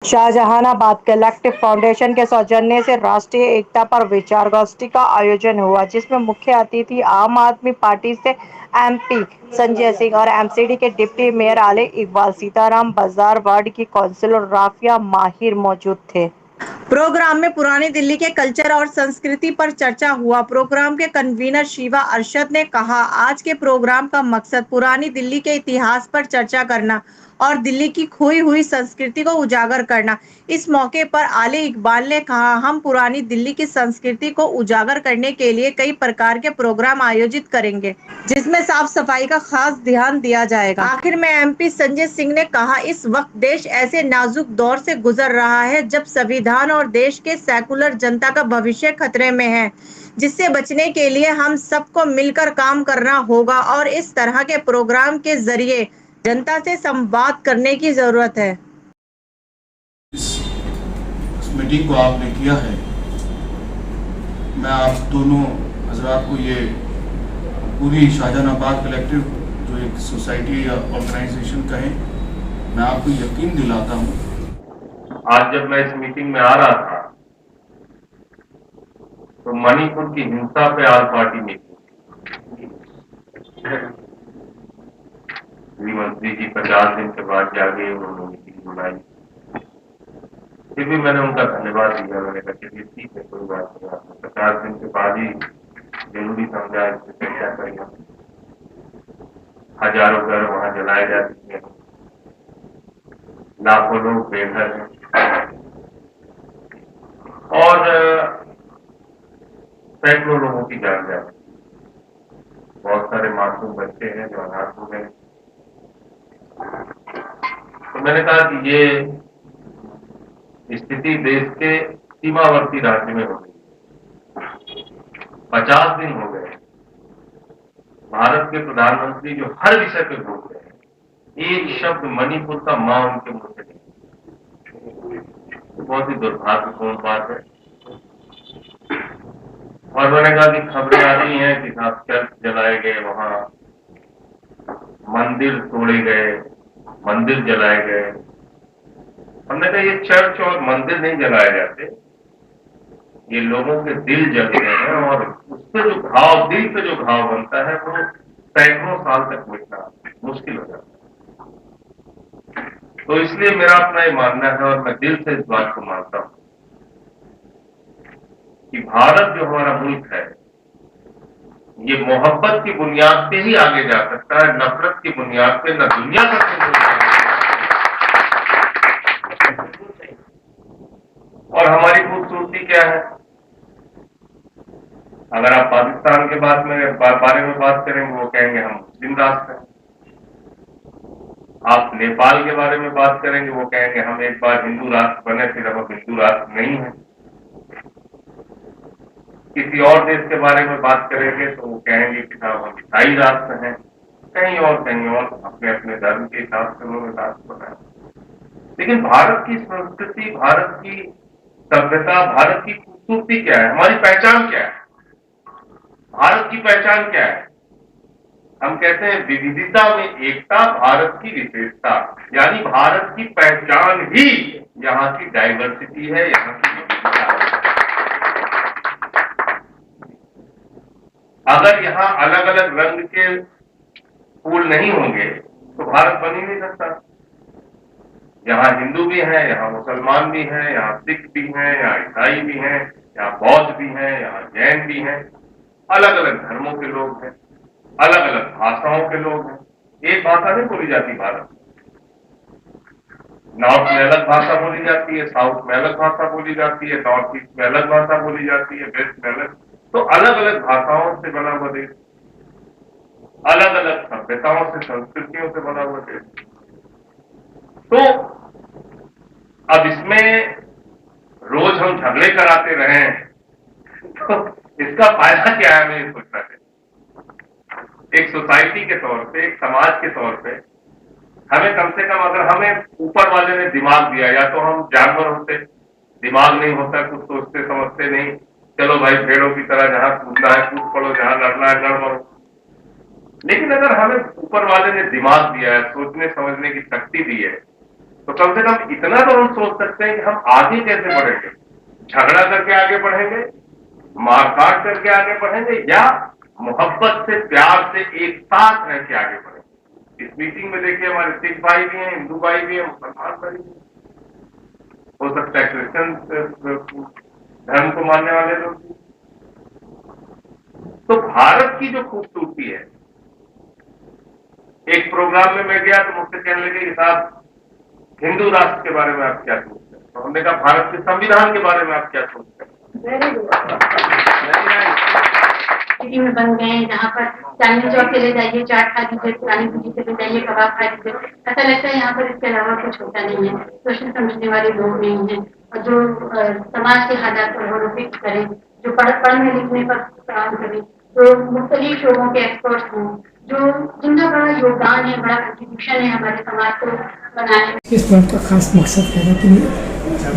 Shahjahanabad collective foundation के सौजन्य से राष्ट्रीय एकता पर विचार गोष्ठी का आयोजन हुआ, जिसमें मुख्य अतिथि आम आदमी पार्टी से एमपी संजय सिंह और एमसीडी के डिप्टी मेयर आले इकबाल, सीताराम बाजार वार्ड की काउंसिलर राफिया माहिर मौजूद थे। प्रोग्राम में पुरानी दिल्ली के कल्चर और संस्कृति पर चर्चा हुआ। प्रोग्राम के कन्वीनर शिवा अरशद ने कहा, आज के प्रोग्राम का मकसद पुरानी दिल्ली के इतिहास पर चर्चा करना और दिल्ली की खोई हुई संस्कृति को उजागर करना। इस मौके पर आले इकबाल ने कहा, हम पुरानी दिल्ली की संस्कृति को उजागर करने के लिए कई प्रकार के प्रोग्राम आयोजित करेंगे, जिसमें साफ सफाई का खास ध्यान दिया जाएगा। आखिर में एमपी संजय सिंह ने कहा, इस वक्त देश ऐसे नाजुक दौर से गुजर रहा है जब संविधान और देश के सेकुलर जनता का भविष्य खतरे में है, जिससे बचने के लिए हम सबको मिलकर काम करना होगा और इस तरह के प्रोग्राम के जरिए जनता से संवाद करने की जरूरत है। इस मीटिंग को आपने किया है, मैं आप दोनों हजरात को ये पूरी शाहजहानाबाद कलेक्टिव जो एक सोसाइटी या ऑर्गेनाइजेशन कहें, मैं आपको यकीन दिलाता हूँ। आज जब मैं इस मीटिंग में आ रहा था तो मणिपुर की हिंसा पे आल पार्टी मीटिंग, मंत्री जी 50 दिन के बाद जाके उन्होंने मीटिंग बुलाई। फिर भी मैंने उनका धन्यवाद दिया। मैंने कहा चलिए ठीक है, कोई बात नहीं, आपने 50 दिन के बाद ही जरूरी समझा इस पर चर्चा करेंगे। हजारों घर वहां जलाए जा चुके हैं, लाखों लोग बेघर हैं और सैकड़ों लोगों की जान जा रही है। बहुत सारे मासूम बच्चे हैं जो अनाथ हो गए। तो मैंने कहा कि ये स्थिति देश के सीमावर्ती राज्य में हो गई। 50 दिन हो गए, भारत के प्रधानमंत्री जो हर विषय पे बोल रहे हैं, एक शब्द मणिपुर का मां उनके मुंह से नहीं। तो बहुत ही दुर्भाग्यपूर्ण बात है। और मैंने कहा कि खबरें आ रही हैं कि साहब चर्च जलाए गए, वहां मंदिर तोड़े गए, मंदिर जलाए गए। हमने कहा ये चर्च और मंदिर नहीं जलाए जाते, ये लोगों के दिल जल रहे हैं और उससे जो घाव, दिल पे जो घाव बनता है वो सैकड़ों साल तक मिटना मुश्किल हो जाता है। तो इसलिए मेरा अपना ये मानना है और मैं दिल से इस बात को मानता हूं कि भारत जो हमारा मुल्क है, ये मोहब्बत की बुनियाद पे ही आगे जा सकता है, नफरत की बुनियाद पे न दुनिया का और हमारी खूबसूरती क्या है? अगर आप पाकिस्तान के बारे में बात करेंगे, वो कहेंगे हम मुस्लिम राष्ट्र हैं। आप नेपाल के बारे में बात करेंगे, वो कहेंगे हम एक बार हिंदू राष्ट्र बने, फिर अब हिंदू राष्ट्र नहीं है। किसी और देश के बारे में बात करेंगे तो वो कहेंगे कि साहब हम ईसाई राष्ट्र हैं। कहीं और अपने अपने धर्म के हिसाब से उन्होंने राष्ट्र बनाया। लेकिन भारत की संस्कृति, भारत की सभ्यता, भारत की खूबसूरती क्या है? हमारी पहचान क्या है? भारत की पहचान क्या है? हम कहते हैं विविधता में एकता, भारत की विशेषता, यानी भारत की पहचान ही यहाँ की डाइवर्सिटी है, यहाँ की विविधता है। अगर यहाँ अलग अलग रंग के फूल नहीं होंगे तो भारत बन ही नहीं सकता। यहाँ हिंदू भी हैं, यहाँ मुसलमान भी हैं, यहाँ सिख भी हैं, यहाँ ईसाई भी हैं, यहाँ बौद्ध भी हैं, यहाँ जैन भी हैं, अलग अलग धर्मों के लोग हैं, अलग अलग भाषाओं के लोग हैं। एक भाषा नहीं बोली जाती भारत में। नॉर्थ में अलग भाषा बोली जाती है, साउथ में अलग भाषा बोली जाती है, नॉर्थ ईस्ट में अलग भाषा बोली जाती है, वेस्ट में अलग। तो अलग अलग भाषाओं से बना हुआ देश, अलग अलग सभ्यताओं से, संस्कृतियों से बना हुआ देश। तो अब इसमें रोज हम झगड़े कराते रहें तो इसका फायदा क्या है? मैं ये सोचना चाहिए। एक सोसाइटी के तौर पे, एक समाज के तौर पे हमें कम से कम, अगर हमें ऊपर वाले ने दिमाग दिया, या तो हम जानवर होते, दिमाग नहीं होता, कुछ सोचते समझते नहीं, चलो भाई भेड़ों की तरह जहां कूदना है कूद पड़ो, जहां लड़ना है लड़ मरो। लेकिन अगर हमें ऊपर वाले ने दिमाग दिया है, सोचने समझने की शक्ति दी है, तो कम से कम इतना तो हम सोच सकते हैं कि हम आगे कैसे बढ़ेंगे। झगड़ा करके आगे बढ़ेंगे, मारकाट करके आगे बढ़ेंगे, या मोहब्बत से, प्यार से, एक साथ रह के आगे बढ़ेंगे। इस मीटिंग में देखिए हमारे सिख भाई भी हैं, हिंदू भाई भी हैं, मुसलमान भाई भी हैं, हो सकता है क्रिश्चियन धर्म को मानने वाले लोग भी। तो भारत की जो खूबसूरती है, एक प्रोग्राम में मैं गया तो मुझसे कहने लगे कि साहब हिंदू राष्ट्र के बारे में आप क्या सोचते हैं, तो हमने कहा भारत के संविधान के बारे में आप क्या सोचते हैं। सिटी में बन गए हैं जहाँ पर चांदनी चौक चले जाइए, चाट खा लीजिए, पुरानी दिल्ली चले जाइए, कबाब खा लीजिए, ऐसा लगता है यहाँ पर इसके अलावा कुछ होता नहीं है। सोशल समझने वाले लोग नहीं हैं, और जो समाज के हालात पर गौर करें, जो पढ़ने लिखने पर काम करें, जो मुख्तलिफ शोबों के एक्सपर्ट हों, जो जिनका बड़ा योगदान है, बड़ा कंट्रीब्यूशन है हमारे समाज को बनाने में। इस बात का खास मकसद क्या है कि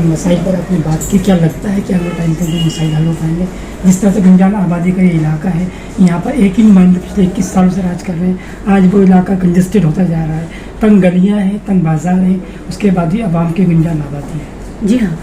मसाइल पर अपनी बात की, क्या लगता है कि अगले टाइम पर भी मसाइल हल हो पाएंगे। जिस तरह से गंजान आबादी का ये इलाका है, यहाँ पर एक ही नुमाइंदे पिछले 21 सालों से राज कर रहे हैं। आज वो इलाका कंजेस्टेड होता जा रहा है, तंग गलियाँ हैं, तंग बाजार हैं, उसके बाद भी आवाम की गंजान आबादी है। जी हाँ,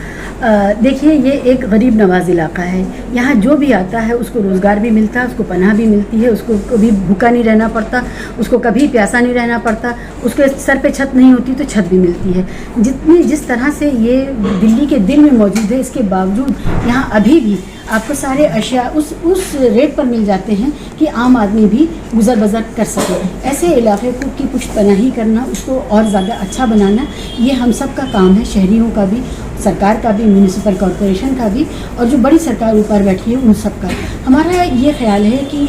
देखिए ये एक गरीब नवाज इलाका है। यहाँ जो भी आता है उसको रोज़गार भी मिलता है, उसको पनाह भी मिलती है, उसको कभी भूखा नहीं रहना पड़ता, उसको कभी प्यासा नहीं रहना पड़ता, उसके सर पे छत नहीं होती तो छत भी मिलती है। जिस तरह से ये दिल्ली के दिल में मौजूद है, इसके बावजूद यहाँ अभी भी आपको सारे अशिया उस रेट पर मिल जाते हैं कि आम आदमी भी गुजर बसर कर सके। ऐसे इलाके को की पुष्टपनाही करना, उसको और ज़्यादा अच्छा बनाना, ये हम सब का काम है, शहरियों का भी, सरकार का भी, म्यूनिसिपल कॉरपोरेशन का भी, और जो बड़ी सरकार ऊपर बैठी है उन सब का। हमारा ये ख्याल है कि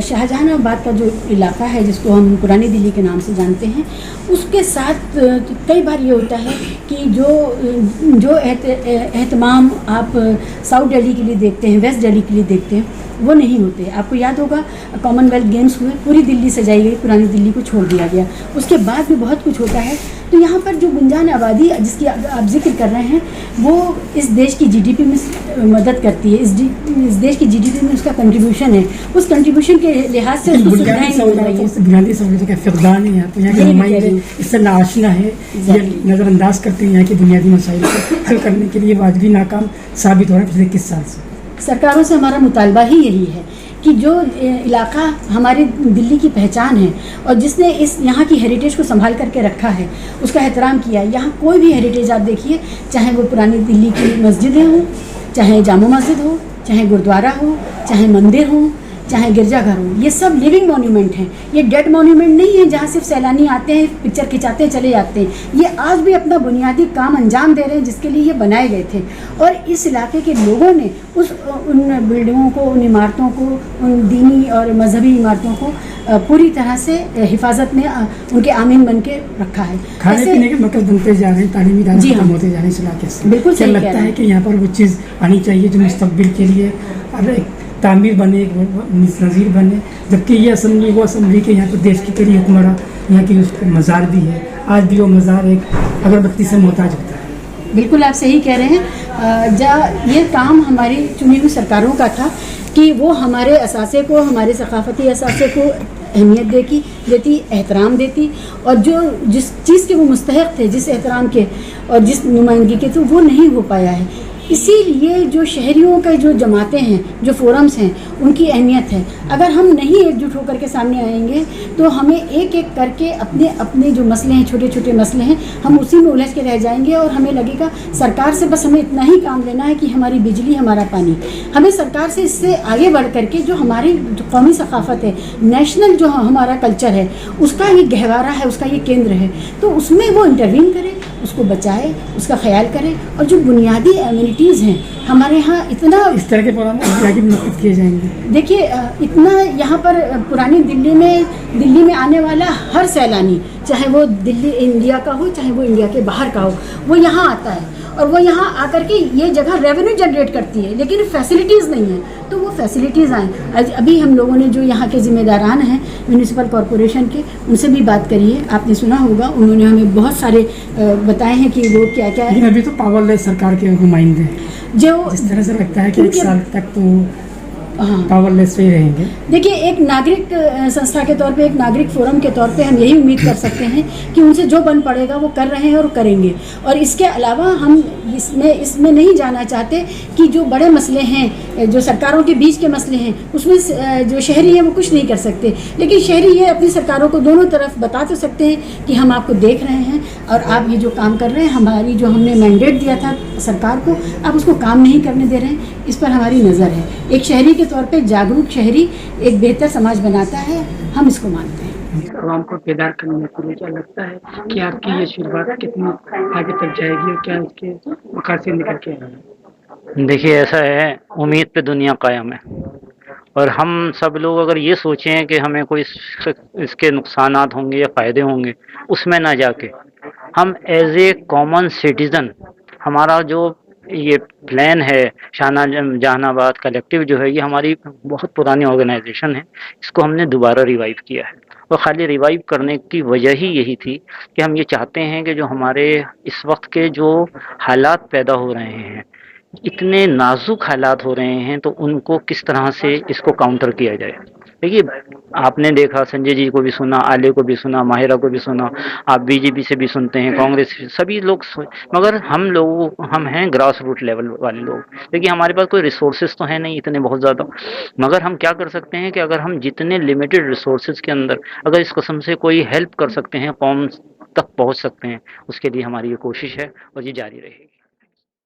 शाहजहानाबाद का जो इलाका है, जिसको हम पुरानी दिल्ली के नाम से जानते हैं, उसके साथ कई बार ये होता है कि जो एहतमाम आप साउथ दिल्ली के लिए देखते हैं, वेस्ट दिल्ली के लिए देखते हैं, वो नहीं होते। आपको याद होगा कॉमनवेल्थ गेम्स हुए, पूरी दिल्ली सजाई गई, पुरानी दिल्ली को छोड़ दिया गया, उसके बाद भी बहुत कुछ होता है। तो यहाँ पर जो गुंजान आबादी जिसकी आप जिक्र कर रहे हैं, वो इस देश की जीडीपी में मदद करती है, इस देश की जीडीपी में उसका कंट्रीब्यूशन है, उस कंट्रीब्यूशन के लिहाज से उसको सुविधाएं मिल रही हैं। बुनियादी सहूलियत का फक़दान है यहाँ पे, यहाँ के नुमाइंदे इससे नाआशना है, ये नज़रअंदाज करते हैं यहाँ की बुनियादी मसाइल को हल करने के लिए वाजबी नाकाम साबित हो रहा है पिछले 21 साल से। सरकारों से हमारा मुतालबा ही यही है कि जो इलाका हमारी दिल्ली की पहचान है और जिसने इस यहाँ की हेरिटेज को संभाल करके रखा है, उसका एहतराम किया। यहाँ कोई भी हेरिटेज आप देखिए, चाहे वो पुरानी दिल्ली की मस्जिदें हों, चाहे जामा मस्जिद हो, चाहे गुरुद्वारा हो, चाहे मंदिर हो, चाहे गिरजाघर हो, ये सब लिविंग मॉन्यूमेंट हैं। ये डेड मॉन्यूमेंट नहीं है जहाँ सिर्फ सैलानी आते हैं, पिक्चर खिंचाते हैं, चले जाते हैं। ये आज भी अपना बुनियादी काम अंजाम दे रहे हैं जिसके लिए ये बनाए गए थे। और इस इलाके के लोगों ने उन बिल्डिंगों को, उन इमारतों को, उन दीनी और मजहबी इमारतों को पूरी तरह से हिफाजत में उनके आमीन बन के रखा है। खाने पीने के मरकज़ बनते जा रहे हैं, तालीमी इदारे खत्म होते जा रहे हैं इस इलाके से। बिल्कुल सही लगता है कि यहाँ पर वो चीज़ आनी चाहिए जो मुस्तक़बिल के लिए तामीर बने, एक नज़ीर बने। जबकि ये असम्बली, वो असम्बली के यहाँ पर देश की कई हुक्मरान, यहाँ की उसका मज़ार भी है, आज भी वो मज़ार एक अगरबत्ती से मोहताज होता है। बिल्कुल आप सही कह रहे हैं। ये काम हमारी चुनी हुई सरकारों का था कि वो हमारे असासे को, हमारे सकाफती असासे को अहमियत देती, एहतराम देती, और जो जिस चीज़ के वो मुस्तहक़ थे, जिस एहतराम के और जिस नुमाइंदगी के, तो वो नहीं हो पाया है। इसीलिए जो शहरियों के जो जमातें हैं, जो फोरम्स हैं, उनकी अहमियत है। अगर हम नहीं एकजुट होकर के सामने आएंगे तो हमें एक एक करके अपने जो मसले हैं, छोटे छोटे मसले हैं, हम उसी में उलझ के रह जाएंगे और हमें लगेगा सरकार से बस हमें इतना ही काम लेना है कि हमारी बिजली, हमारा पानी। हमें सरकार से इससे आगे बढ़ करके जो हमारी कौमी सकाफत है, नेशनल जो हमारा कल्चर है, उसका ये गहवारा है, उसका ये केंद्र है, तो उसमें वो इंटरवीन करे, उसको बचाए, उसका ख्याल करे। और जो बुनियादी एमिनिटीज़ हैं हमारे यहाँ, इतना इस तरह के प्रोग्राम मुनक़िद किए जाएंगे। देखिए इतना यहाँ पर पुरानी दिल्ली में आने वाला हर सैलानी, चाहे वो दिल्ली इंडिया का हो, चाहे वो इंडिया के बाहर का हो, वो यहाँ आता है और वो यहाँ आकर के ये जगह रेवेन्यू जनरेट करती है, लेकिन फैसिलिटीज़ नहीं है। तो वो फैसिलिटीज़ आएँ। अभी हम लोगों ने जो यहाँ के ज़िम्मेदारान हैं म्यूनिसिपल कॉरपोरेशन के, उनसे भी बात करी है, आपने सुना होगा, उन्होंने हमें बहुत सारे बताए हैं कि वो क्या क्या है। लेकिन अभी तो पावरलेस सरकार के नुमाइंदे हैं, जो जिस तरह से लगता है कि एक साल तक तो पावरलेस ही रहेंगे। देखिए, एक नागरिक संस्था के तौर पे, एक नागरिक फोरम के तौर पे हम यही उम्मीद कर सकते हैं कि उनसे जो बन पड़ेगा वो कर रहे हैं और करेंगे। और इसके अलावा हम इसमें नहीं जाना चाहते कि जो बड़े मसले हैं, जो सरकारों के बीच के मसले हैं, उसमें जो शहरी हैं वो कुछ नहीं कर सकते। लेकिन शहरी ये अपनी सरकारों को दोनों तरफ बता तो सकते हैं कि हम आपको देख रहे हैं और आप ये जो काम कर रहे हैं, हमारी जो हमने मैंडेट दिया था सरकार को, आप उसको काम नहीं करने दे रहे हैं, इस पर हमारी नज़र है। एक शहरी के तौर पे जागरूक शहरी एक बेहतर समाज बनाता है, हम इसको मानते हैं। आवाम को बेदार करने के लिए क्या लगता है कि आपकी ये शुरुआत कितनी आगे तक जाएगी और क्या इसके मकासद निकल के आएंगे? देखिए, ऐसा है, उम्मीद पे दुनिया कायम है और हम सब लोग अगर ये सोचें कि हमें कोई इसके नुकसानात होंगे या फ़ायदे होंगे, उसमें ना जाके हम एज ए कॉमन सिटीज़न, हमारा जो ये प्लान है जहानाबाद कलेक्टिव जो है, ये हमारी बहुत पुरानी ऑर्गेनाइजेशन है। इसको हमने दोबारा रिवाइव किया है और ख़ाली रिवाइव करने की वजह ही यही थी कि हम ये चाहते हैं कि जो हमारे इस वक्त के जो हालात पैदा हो रहे हैं, इतने नाजुक हालात हो रहे हैं, तो उनको किस तरह से इसको काउंटर किया जाए। देखिए, आपने देखा, संजय जी को भी सुना, आले को भी सुना, माहिरा को भी सुना, आप बीजेपी से भी सुनते हैं, कांग्रेस से, सभी लोग मगर हम हैं ग्रास रूट लेवल वाले लोग। देखिए, हमारे पास कोई रिसोर्सेज तो है नहीं इतने बहुत ज़्यादा, मगर हम क्या कर सकते हैं कि अगर हम जितने लिमिटेड रिसोर्सेज के अंदर अगर इस किस्म से कोई हेल्प कर सकते हैं, कौम तक पहुँच सकते हैं, उसके लिए हमारी ये कोशिश है और ये जारी रहेगी।